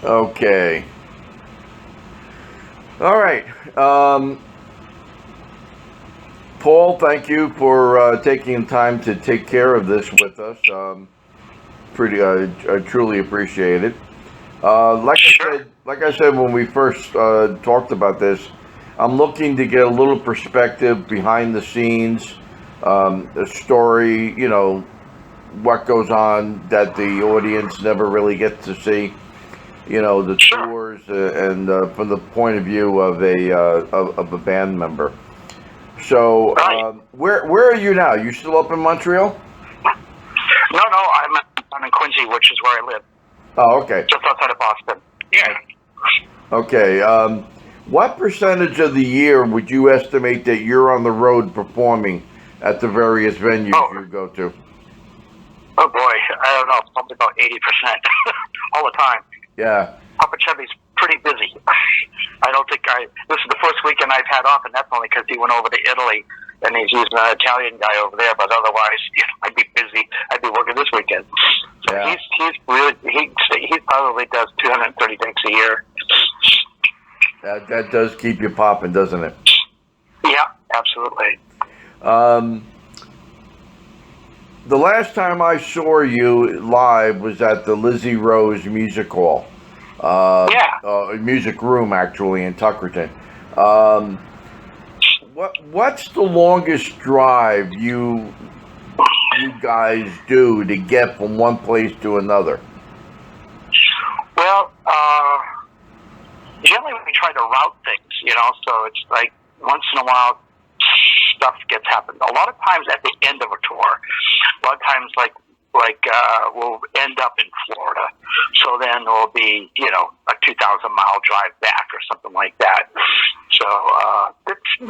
Okay. All right. Paul, thank you for taking time to take care of this with us. I truly appreciate it. Sure. Like I said when we first talked about this, I'm looking to get a little perspective behind the scenes, the story, what goes on that the audience never really gets to see. The Sure. tours and from the point of view of a band member. So, Right. where are you now? You still up in Montreal? No, I'm in Quincy, which is where I live, Oh, okay. just outside of Boston. Yeah. Okay. What percentage of the year would you estimate that you're on the road performing at the various venues Oh, you go to? oh boy. I don't know. Probably about 80% all the time. Yeah. Popa Chubby's pretty busy. I don't think this is the first weekend I've had off, and that's only because he went over to Italy and he's using an Italian guy over there. But otherwise, I'd be busy. I'd be working this weekend. So Yeah. he's really he probably does 230 dates a year. That does keep you popping, doesn't it? Yeah, absolutely. The last time I saw you live was at the Lizzie Rose Music Hall. Yeah. Music Room, actually, in Tuckerton. What's the longest drive you guys do to get from one place to another? Well, generally we try to route things, so it's like once in a while stuff gets happened. A lot of times at the end of a tour, a lot of times we'll end up in Florida, so then there'll be a 2,000-mile drive back or something like that. So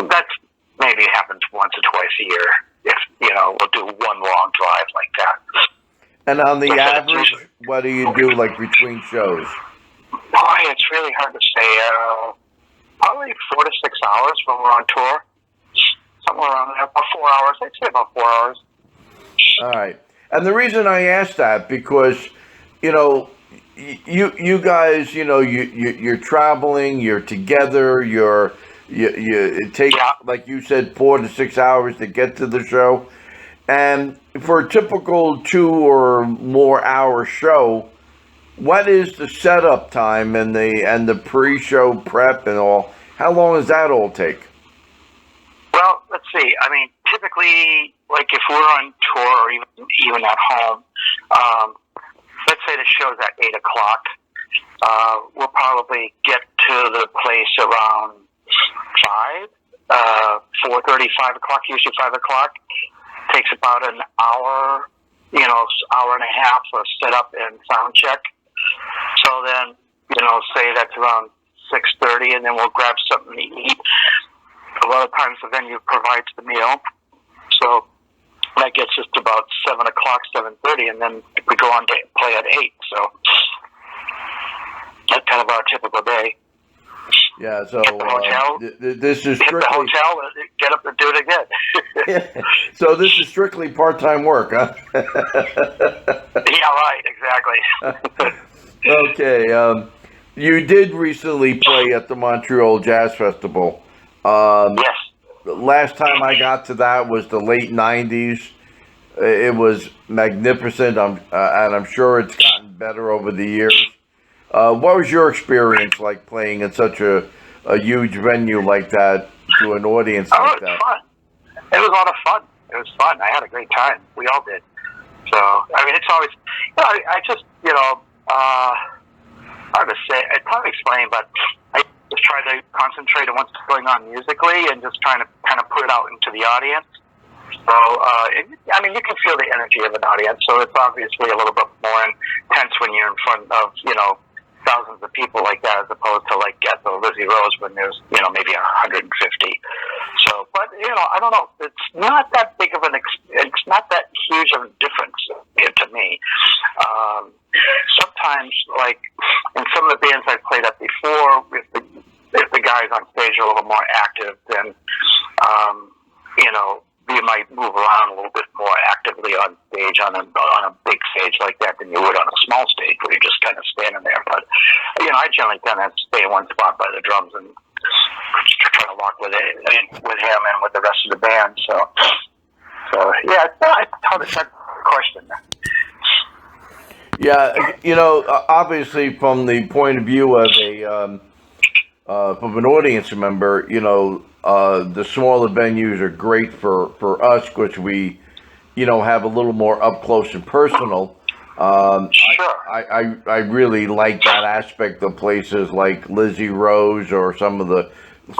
that's maybe happens once or twice a year. If we'll do one long drive like that. And on the average, what do you do like between shows? Boy, it's really hard to say. Probably 4 to 6 hours when we're on tour. Somewhere around there, about 4 hours. I'd say about 4 hours. All right. And the reason I asked that because, you guys, you're traveling, you're together, it takes, like you said, 4 to 6 hours to get to the show. And for a typical 2 or more hour show, what is the setup time and the pre-show prep and all? How long does that all take? Well, let's see. I mean, typically, like if we're on tour or even at home, let's say the show's at 8 o'clock. We'll probably get to the place around 4:30, 5 o'clock. Usually 5 o'clock. Takes about an hour, hour and a half for setup and sound check. So then, say that's around 6:30, and then we'll grab something to eat. A lot of times the venue provides the meal, so that gets us to about 7 o'clock, 7:30, and then we go on to play at 8. So that's kind of our typical day. Yeah, so hit the hotel, this is strictly... hit the hotel, get up and do it again. So this is strictly part-time work, huh? Yeah, right, exactly. Okay, you did recently play at the Montreal Jazz Festival. Yes. Last time I got to that was the late 90s. It was magnificent, and I'm sure it's gotten better over the years. What was your experience like playing in such a huge venue like that to an audience like that? It was fun. It was a lot of fun. It was fun. I had a great time. We all did. So, I mean, it's always, I just, hard to say, it's hard to explain, but I just try to concentrate on what's going on musically and just trying to kind of put it out into the audience. So, I mean, you can feel the energy of an audience, so it's obviously a little bit more intense when you're in front of, thousands of people like that, as opposed to like at the Lizzie Rose when there's, maybe 150. So, but, I don't know. It's not that big of it's not that huge of a difference to me. Sometimes, like in some of the bands I've played at before, if the guys on stage are a little more active, then, you might move around a little bit more actively on stage, on a big stage like that than you would on a small stage where you're just kind of standing there. But I generally kind of stay in one spot by the drums and try to lock with him and with the rest of the band. So yeah, it's hard to set the question. Yeah, obviously from the point of view of an audience member, the smaller venues are great for us because we, have a little more up close and personal. Sure. I really like that aspect of places like Lizzie Rose or some of the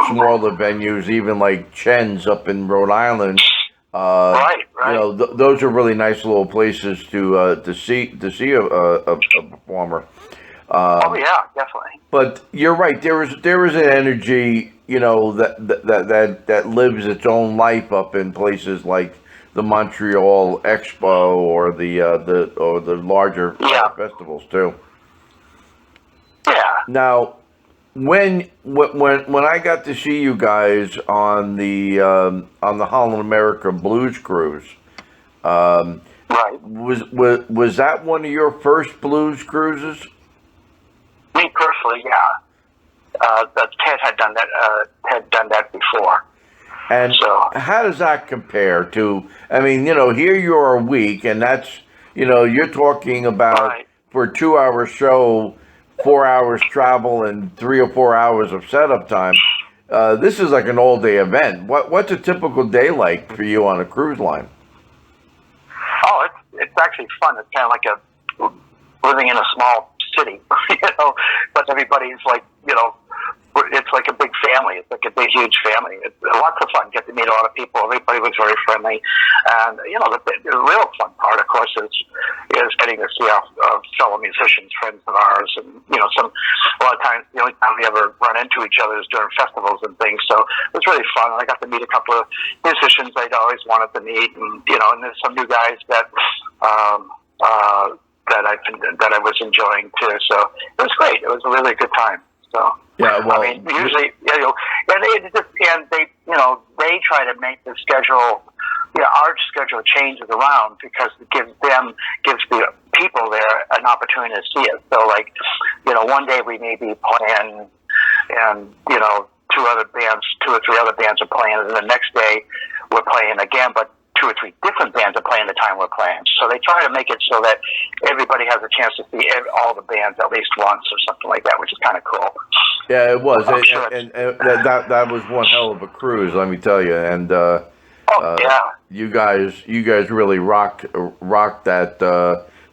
smaller venues, even like Chen's up in Rhode Island. Right. Those are really nice little places to see a performer. Oh yeah, definitely. But you're right. There is an energy, that lives its own life up in places like the Montreal Expo or the larger festivals too. Yeah. Now, when I got to see you guys on the Holland America Blues Cruise, right. Was that one of your first blues cruises? Me personally, yeah. Ted had done that before. And so, how does that compare to? I mean, here you are a week, and that's you're talking about for a 2-hour show, 4 hours travel and 3 or 4 hours of setup time. This is like an all-day event. What's a typical day like for you on a cruise line? Oh, it's actually fun. It's kind of like living in a small city, but everybody's like, it's like a big family. It's like a big, huge family. It's lots of fun. Get to meet a lot of people. Everybody was very friendly, and the real fun part, of course, is getting to see our fellow musicians, friends of ours, and a lot of times the only time we ever run into each other is during festivals and things. So it was really fun. I got to meet a couple of musicians I'd always wanted to meet, and and there's some new guys that I was enjoying too. So it was great. It was a really good time. So yeah, well, I mean, usually, and they try to make the schedule. Our schedule changes around because it gives the people there an opportunity to see it. So, like, one day we may be playing, and 2 or 3 other bands are playing, and the next day we're playing again, but 2 or 3 different bands are playing the time we're playing. So they try to make it so that everybody has a chance to see all the bands at least once or something like that, which is kind of cool. Yeah, it was, and that was one hell of a cruise, let me tell you. And you guys really rocked that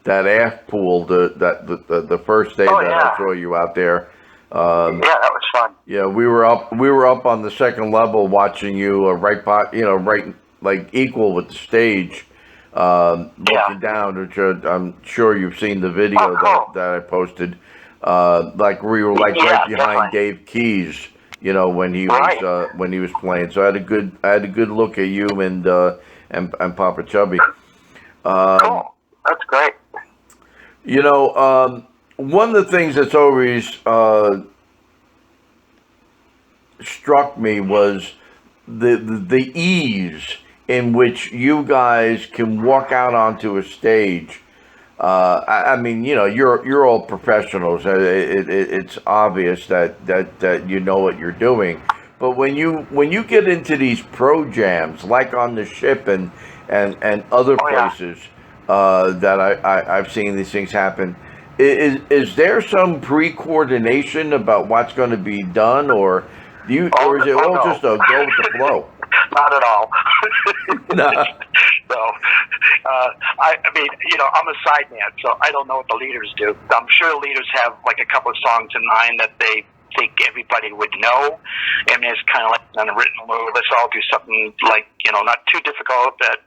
aft pool the first day I saw you out there. That was fun. Yeah, we were up on the second level watching you right like equal with the stage, looking down, which I'm sure you've seen the video that I posted. Like we were like right behind definitely. Dave Keys, when he was playing. So I had a good look at you and Popa Chubby. Cool, that's great. One of the things that's always struck me was the ease in which you guys can walk out onto a stage. I mean, you're all professionals. It's obvious that you know what you're doing. But when you get into these pro jams, like on the ship and other places that I've seen these things happen, is there some pre-coordination about what's going to be done, or or is it all just a go with the flow? Not at all. No. No. I mean, I'm a side man, so I don't know what the leaders do. I'm sure leaders have like a couple of songs in mind that they think everybody would know. I mean, it's kind of like an unwritten rule. Let's all do something like, not too difficult that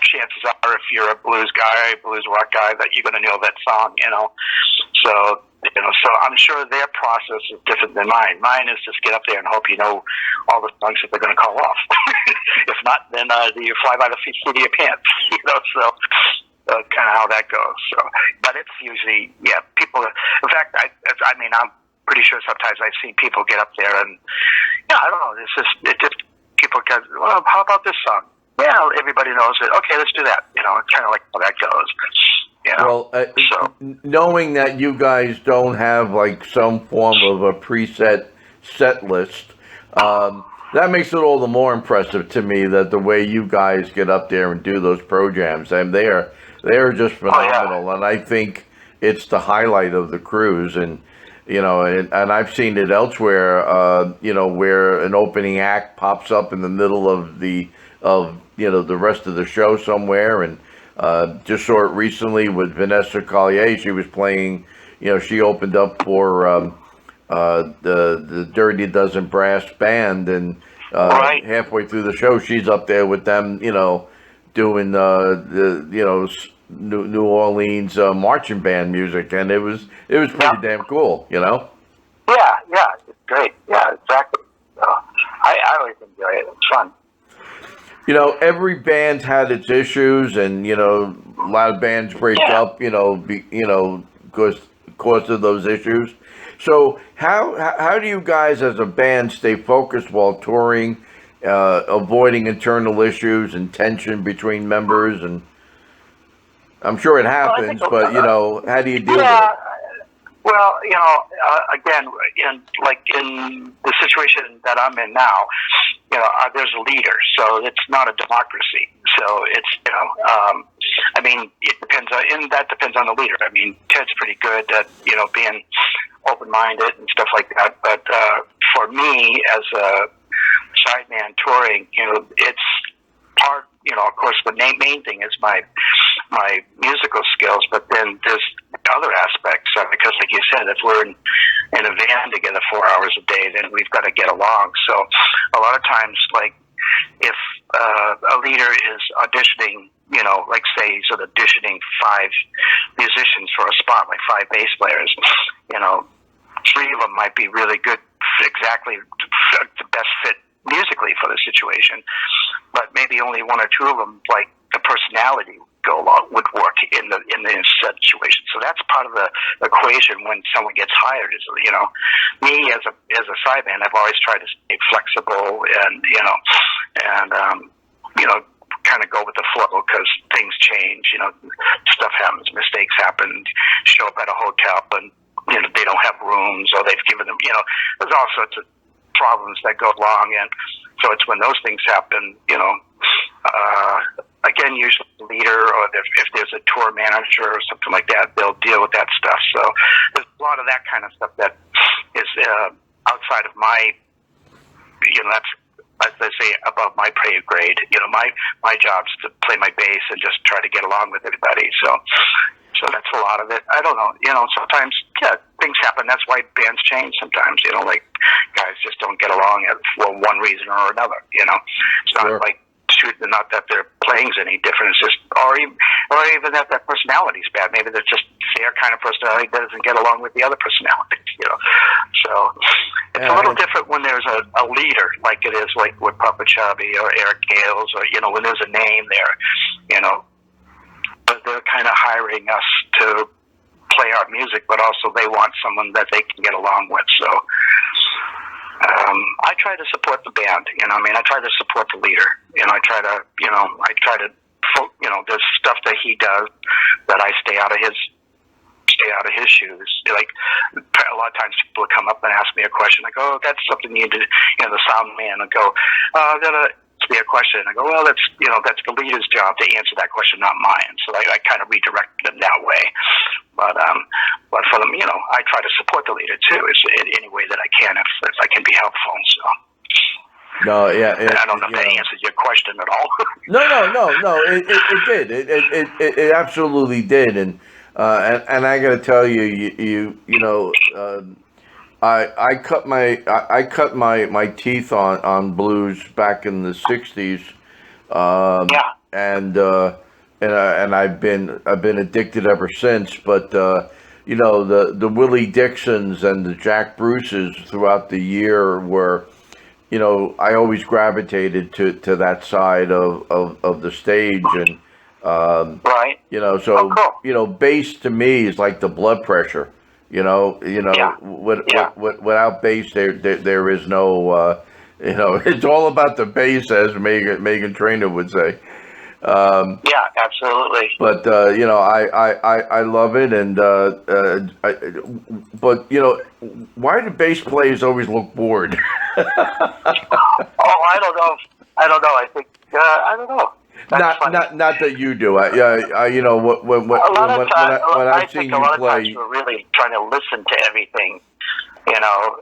chances are if you're a blues guy, blues rock guy, that you're going to know that song, So, so I'm sure their process is different than mine. Mine is just get up there and hope you know all the songs that they're going to call off. If not, then you fly by the seat of your pants, so kind of how that goes. So, but it's usually, people, in fact, I mean, I'm pretty sure sometimes I've seen people get up there and, I don't know, it's just people go, well, how about this song? Yeah, everybody knows it. Okay, let's do that. It's kind of like how that goes. Well, knowing that you guys don't have like some form of a preset set list, that makes it all the more impressive to me that the way you guys get up there and do those pro jams, and they are just phenomenal. And I think it's the highlight of the cruise. And and I've seen it elsewhere. Where an opening act pops up in the middle of the rest of the show somewhere. And just saw it recently with Vanessa Collier. She was playing. She opened up for the Dirty Dozen Brass Band, and halfway through the show, she's up there with them. Doing the New Orleans marching band music, and it was pretty damn cool. Yeah, it's great. Yeah, exactly. I always enjoy it. It's fun. Every band had its issues, and a lot of bands break up. Because of those issues. So how do you guys as a band stay focused while touring, avoiding internal issues and tension between members? And I'm sure it happens, but how do you deal with it? Well, again, in the situation that I'm in now, there's a leader, so it's not a democracy. So it's, it depends on the leader. I mean, Ted's pretty good at, being open-minded and stuff like that. But for me, as a sideman touring, it's part. Of course, the main thing is my musical skills, but then there's other aspects because, like you said, if we're in a van together 4 hours a day, then we've got to get along. So a lot of times, like if a leader is auditioning, like say he's auditioning 5 musicians for a spot, like 5 bass players, 3 of them might be really good, exactly the best fit musically for the situation, but maybe only 1 or 2 of them, like the personality would work in the situation. So that's part of the equation when someone gets hired. Is me as a sideman, I've always tried to stay flexible and kind of go with the flow because things change. Stuff happens, mistakes happen. Show up at a hotel and they don't have rooms, or they've given them. There's all sorts of problems that go along, and so it's when those things happen, again, usually the leader, or if there's a tour manager or something like that, they'll deal with that stuff. So there's a lot of that kind of stuff that is outside of my, that's, as they say, above my pay grade. My job's to play my bass and just try to get along with everybody. So that's a lot of it. I don't know. Sometimes, things happen. That's why bands change sometimes. Like guys just don't get along for one reason or another. It's not like not that their playing's any different. It's just, or even that their personality's bad. Maybe they're just their kind of personality doesn't get along with the other personalities. So it's a little different when there's a leader, like it is like with Popa Chubby or Eric Gales, or when there's a name there. But they're kind of hiring us to play our music, but also they want someone that they can get along with. So I try to support the band. I try to support the leader. I try to, there's stuff that he does that I stay out of his shoes. Like a lot of times people will come up and ask me a question. I go, oh, that's something you do. The sound man will go, ask me a question. I go, well, that's the leader's job to answer that question, not mine. So I kind of redirect them that way. But for them, I try to support the leader too, in any way that I can, if I can be helpful. So. No, yeah. I don't know if that answers your question at all. No. It did. It absolutely did. And I got to tell you, I cut my teeth on blues back in the '60s. And I've been addicted ever since. But the Willie Dixons and the Jack Bruces throughout the year were, I always gravitated to that side of the stage. And right. So cool. Bass to me is like the blood pressure. Without bass, there is no You know, it's all about the bass, as Megan Trainor would say. Yeah, absolutely. But you know, I love it, and but you know, why do bass players always look bored? Oh, I don't know. I think I don't know. Not that you do. I you know when A lot of times, I I've seen think a you lot of times play. we're really trying to listen to everything, you know,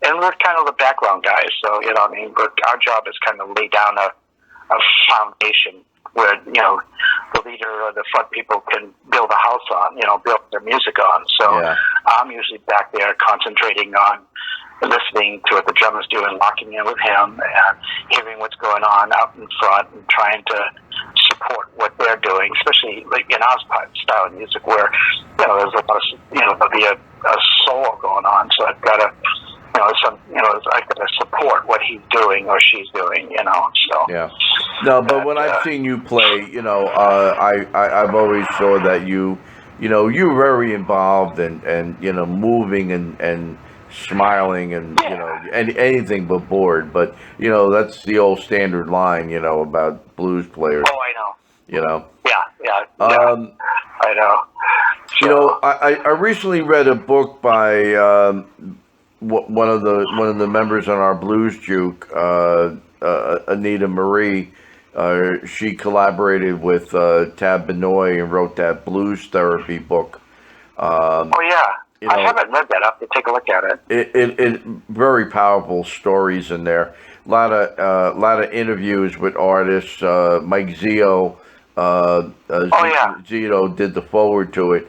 and we're kind of the background guys. So you know, I mean, our job is kind of lay down a foundation where, you know, the leader or the front people can build a house on, you know, build their music on. So Yeah. I'm usually back there concentrating on listening to what the drummer's doing, locking in with him, and hearing what's going on out in front, and trying to support what they're doing, especially like in our style of music where, you know, there's a lot of, you know, there'll be a solo going on. So I've got to, I've got to support what he's doing or she's doing, you know. So Yeah. No, but when I've seen you play, you know, I've always saw that you know, you're very involved and you know, moving and smiling and you know, anything but bored. But you know, that's the old standard line, you know, about blues players. Oh, I know. You know. Yeah. I know. So, You know, I recently read a book by one of the members on our blues juke, Anita Marie. She collaborated with Tab Benoit and wrote that blues therapy book. oh yeah, You know, I haven't read that. I have to take a look at it. it very powerful stories in there. A lot of interviews with artists. Mike Zio, Zito did the forward to it.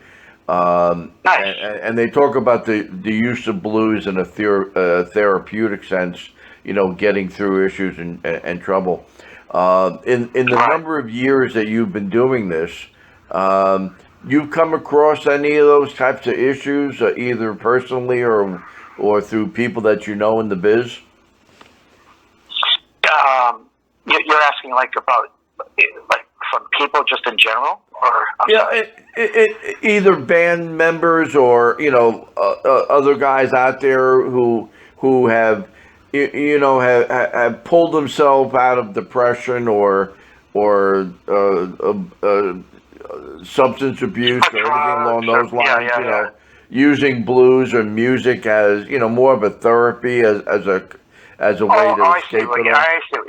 Nice. And they talk about the use of blues in a therapeutic sense, you know, getting through issues and trouble. In the number of years that you've been doing this, you've come across any of those types of issues, either personally or through people that you know in the biz? You're asking like about like from people just in general, or either band members or you know other guys out there who have you know have pulled themselves out of depression or substance abuse or anything along those lines. You know, using blues or music as you know more of a therapy as a way to escape it all. I see.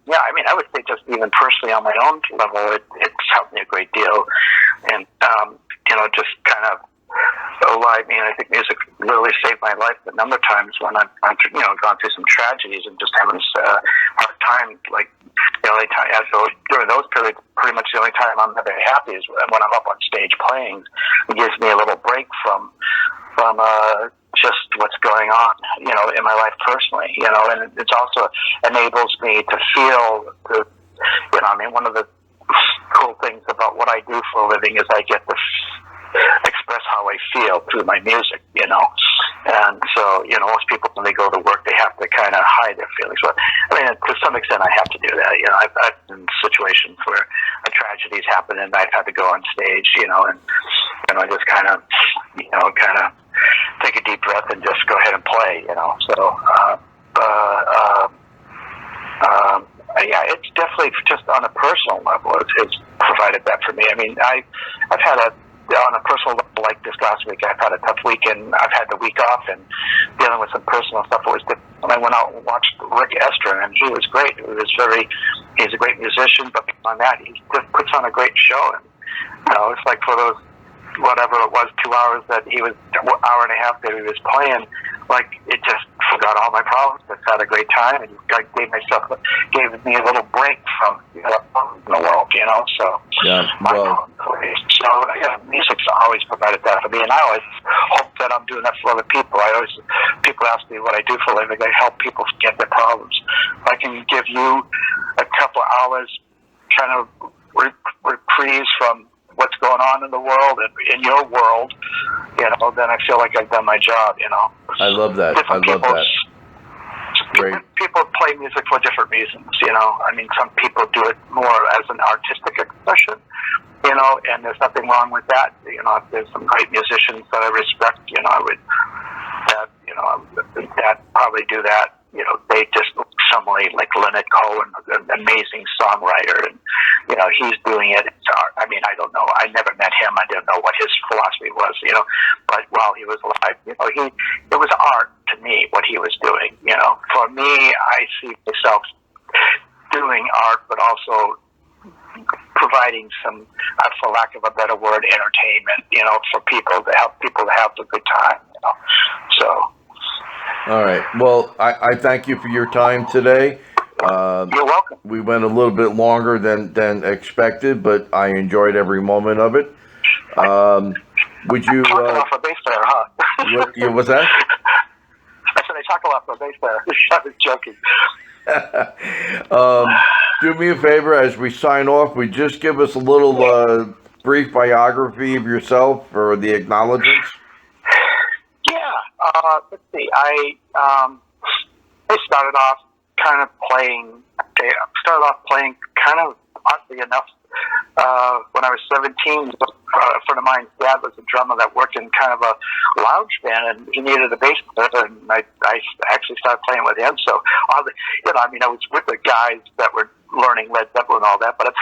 Yeah. I mean, I would say just even personally on my own level, it's helped me a great deal, and you know, just kind of. I mean, I think music really saved my life a number of times when I've you know gone through some tragedies and just having this hard time. Like the only time, so during those periods, pretty much the only time I'm ever happy is when I'm up on stage playing. It gives me a little break from just what's going on, you know, in my life personally, you know, and it also enables me to feel, you know, I mean, one of the cool things about what I do for a living is I get to express how I feel through my music, you know, and so, you know, most people when they go to work, they have to kind of hide their feelings, but I mean, to some extent I have to do that, you know, I've been in situations where a tragedy's happened and I've had to go on stage, you know, and I just kind of take a deep breath and just go ahead and play, you know. So, yeah, it's definitely just on a personal level. It's provided that for me. I mean, I've had on a personal level, like this last week, I've had a tough week, and I've had the week off and dealing with some personal stuff. It was different. When I went out and watched Rick Estrin, and he was great. He's a great musician, but on that, he just puts on a great show. And you know, it's like for those whatever it was, 2 hours that he was, hour and a half that he was playing, like it just forgot all my problems. Just had a great time, and gave me a little break from the world, you know. So so yeah, music's always provided that for me, and I always hope that I'm doing that for other people. People ask me what I do for a living. I help people forget their problems. If I can give you a couple of hours, kind of reprise from what's going on in the world and in your world, you know, then I feel like I've done my job, you know. I love that. Great. People play music for different reasons, you know. I mean, some people do it more as an artistic expression, you know, and there's nothing wrong with that. You know, if there's some great musicians that I respect, you know, that probably do that they just somebody like Leonard Cohen, an amazing songwriter, and he's doing it. I mean, I don't know. I never met him. I didn't know what his philosophy was. But while he was alive, it was art to me what he was doing. For me, I see myself doing art, but also providing some, for lack of a better word, entertainment. For people to help people to have a good time. So. All right. Well, I thank you for your time today. You're welcome. We went a little bit longer than expected, but I enjoyed every moment of it. Would you? Talking off a bass player, huh? What's that? I said I talk a lot for a bass player. I was joking. Do me a favor as we sign off. Would just give us a little brief biography of yourself or the acknowledgments. Let's see. I started off kind of playing. Kind of oddly enough when I was 17. A friend of mine's dad was a drummer that worked in kind of a lounge band, and he needed a bass player, and I actually started playing with him. So, I was with the guys that were learning Led Zeppelin and all that, but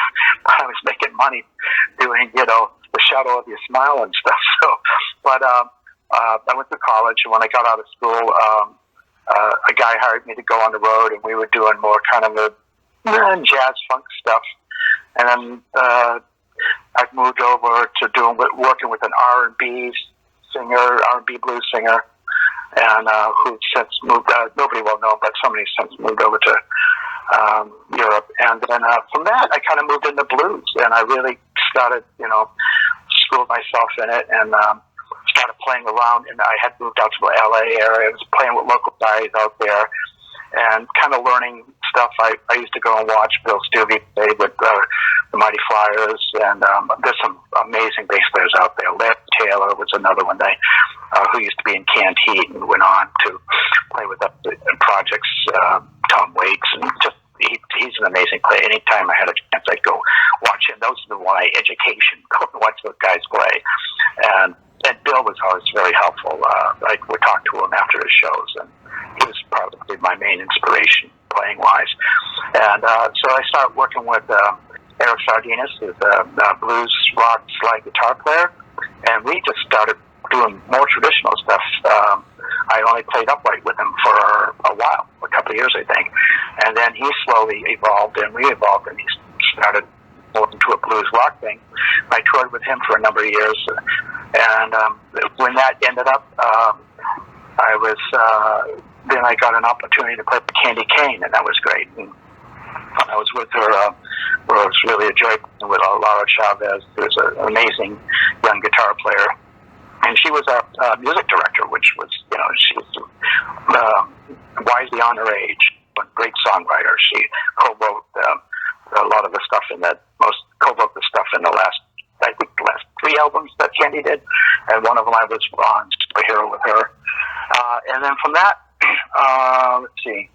I was making money doing, The Shadow of Your Smile and stuff. So, but I went to college, and when I got out of school, a guy hired me to go on the road, and we were doing more kind of a jazz funk stuff. And then I've moved over to working with an R&B blues singer, and who since moved. Nobody will know, but somebody since moved over to Europe. And then from that, I kind of moved into blues, and I really started, schooled myself in it, and started playing around. And I had moved out to the LA area. I was playing with local guys out there, and kind of learning stuff. I used to go and watch Bill Stuvey play with the Mighty Flyers, and there's some amazing bass players out there. Larry Taylor was another one who used to be in Candye and went on to play with in projects. Tom Waits, and just he's an amazing player. Anytime I had a chance, I'd go watch him. Those are my education. Go and watch those guys play, and Bill was always very helpful. I would talk to him after his shows, and he was probably my main inspiration playing wise. And so I started working with Eric Sardinas, who's a blues rock slide guitar player, and we just started doing more traditional stuff. I only played upright with him for a while, a couple of years, I think. And then he slowly evolved and re-evolved, and he started moving to a blues rock thing. I toured with him for a number of years, and when that ended up, then I got an opportunity to play with Candye Kane, and that was great. And I was with her, it was really a joy with Laura Chavez, who's an amazing young guitar player. And she was a music director, which was, she was wisely on her age, but great songwriter. She co-wrote a lot of the stuff co-wrote the stuff in the last 3 albums that Candye did, and one of them I was on Superhero with her. And then from that, let's see,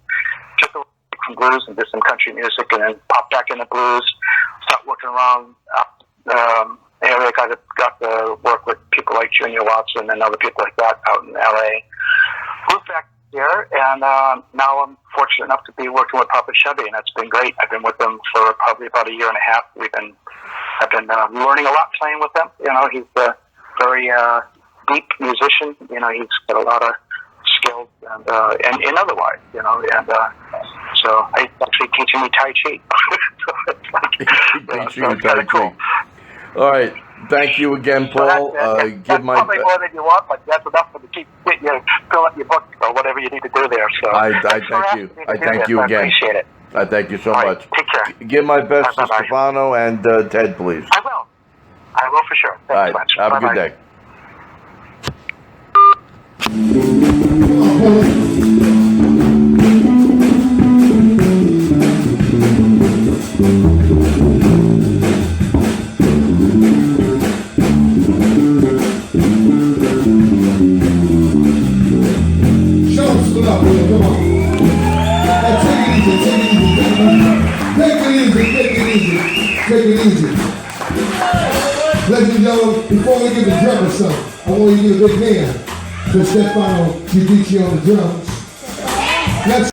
took away from blues and did some country music, and then popped back into blues, started working around area, got to work with people like Junior Watson and other people like that out in LA. Moved back here, and now I'm fortunate enough to be working with Popa Chubby, and that's been great. I've been with them for probably about a year and a half. I've been learning a lot playing with them. He's a very deep musician. He's got a lot of skills and otherwise, and so he's actually teaching me Tai Chi. Teaching you Tai Chi. Cool. All right. Thank you again, Paul. That's probably more than you want, but that's enough for to keep fill up your book or whatever you need to do there. So I thank you. I thank you again. I appreciate it. I thank you so much. Take care. Give my best to Stefano and Ted, please. I will for sure. Thanks all right. much. Have a good day. Take it easy. Ladies and gentlemen, before we get the drummer some, I want you to give a big hand to Stefano Giudici on the drums. Let's